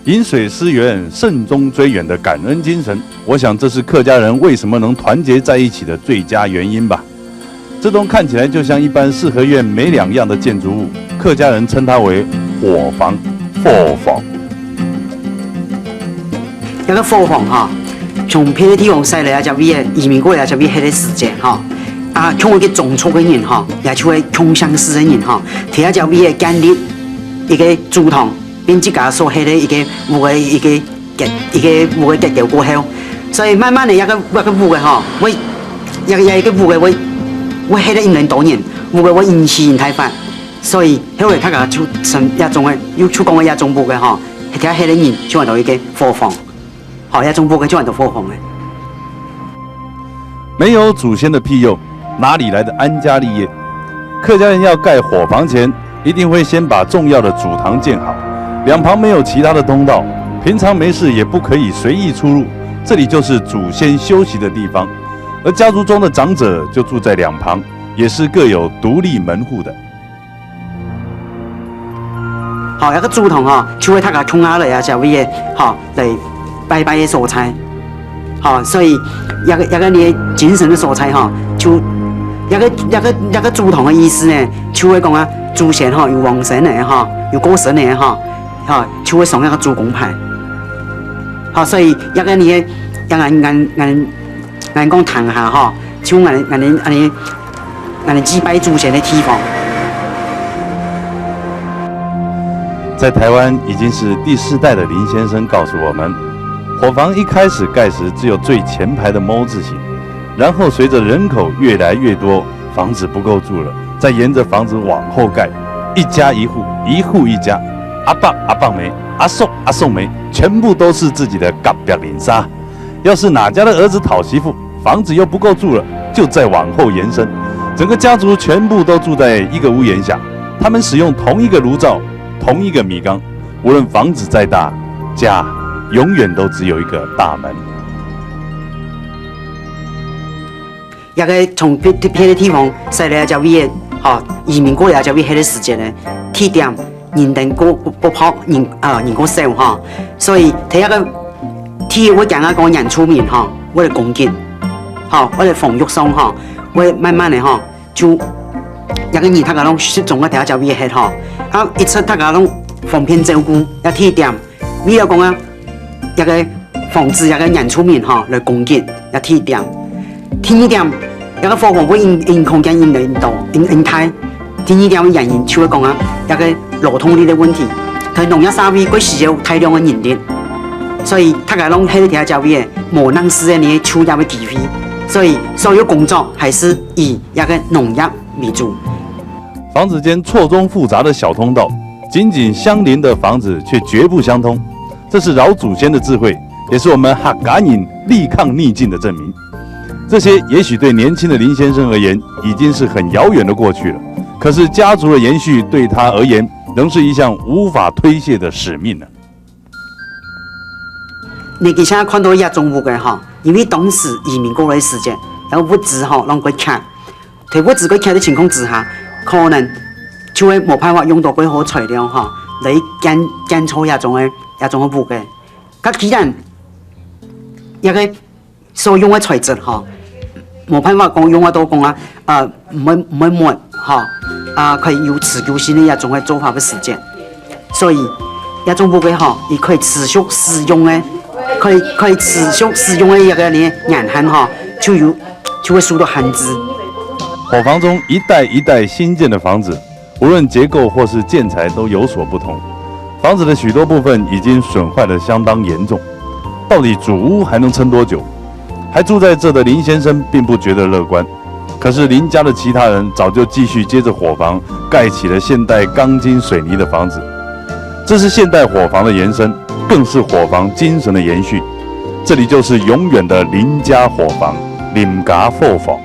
饮水思源、慎终追远的感恩精神，我想这是客家人为什么能团结在一起的最佳原因吧。这栋看起来就像一般四合院没两样的建筑物，客家人称它为火房、火房。一个火房哈，从别的地方驶来啊，就为移民过来就为迄个时间哈。啊，像一个种族的人哈，也像个穷乡士的人哈，睇下就为建立一个主堂。并自家所迄个一个有个一个有个结构过后，所以慢慢的一个有个吼，我一个有个我迄个因人多年，有个我因时因太法，所以后来他个就成一种个有出讲个一种有个吼，睇下迄个人就按到一个火房，好一种有个就按到火房的。没有祖先的庇佑，哪里来的安家立业？客家人要盖火房前，一定会先把重要的主堂建好。两旁没有其他的通道，平常没事也不可以随意出入。这里就是祖先休息的地方，而家族中的长者就住在两旁，也是各有独立门户的。好，一个主堂哈，就会他个冲下来啊，就为好来拜拜的所在。好，所以一个你精神的所在哈，就一个主堂的意思呢，就会讲啊，祖先哈有往生的哈，有过身的哈。哈，就会送一个主公牌。好，所以一个你俺讲谈下哈，就俺祭拜祖先的地方。在台湾已经是第4代的林先生告诉我们，火房一开始盖时只有最前排的猫字形，然后随着人口越来越多，房子不够住了，再沿着房子往后盖，一家一户，一户一家。阿爸阿爸没，阿宋没，全部都是自己的隔壁邻居。要是哪家的儿子讨媳妇，房子又不够住了，就再往后延伸，整个家族全部都住在一个屋檐下。他们使用同一个炉灶，同一个米缸，无论房子再大，家永远都只有一个大门。一个从别的地方驶来就为好移民过来就为迄个时间呢，起点。人等不跑人过少哈，所以睇一个天我讲讲人出面哈，我哋共建，好，我哋防御上哈，我慢慢的哈，就一个人他个拢适中个条就为迄哈，啊一出他个拢方便照顾，一天点，你要讲啊，一个防止一个人出面哈来共建，一天点，天一点，一个火房会因空间因人多因太。第二点，人员就会讲啊，一个路通力的问题，佢农业社会佢需要大量的人力，所以他个拢喺度条位嘅无能使嘅你出入嘅机会，所以所有工作还是以一个农业为主。房子间错综复杂的小通道，紧紧相邻的房子却绝不相通，这是老祖先的智慧，也是我们客家人力抗逆境的证明。这些也许对年轻的林先生而言，已经是很遥远的过去了。可是家族的延续对他而言，仍是一项无法推卸的使命呢。你现在看到一种物件哈，因为当时移民过来的时间，然后物资哈让佢缺，喺物资佢缺的情况之下，可能就会冇办法用到几好材料哈，来建造一种物件。佢既然一个所用的材质哈，冇办法讲用得到讲啊，唔会磨哈。可以有持久性的一种的做法的时间，所以一种物件哈，也可以持续使用的，可以持续使用的一个年限哈，就会受到限制。火房中一代一代新建的房子，无论结构或是建材都有所不同，房子的许多部分已经损坏得相当严重。到底主屋还能撑多久？还住在这的林先生并不觉得乐观。可是林家的其他人早就继续接着火房盖起了现代钢筋水泥的房子，这是现代火房的延伸，更是火房精神的延续。这里就是永远的林家火房，林家火房。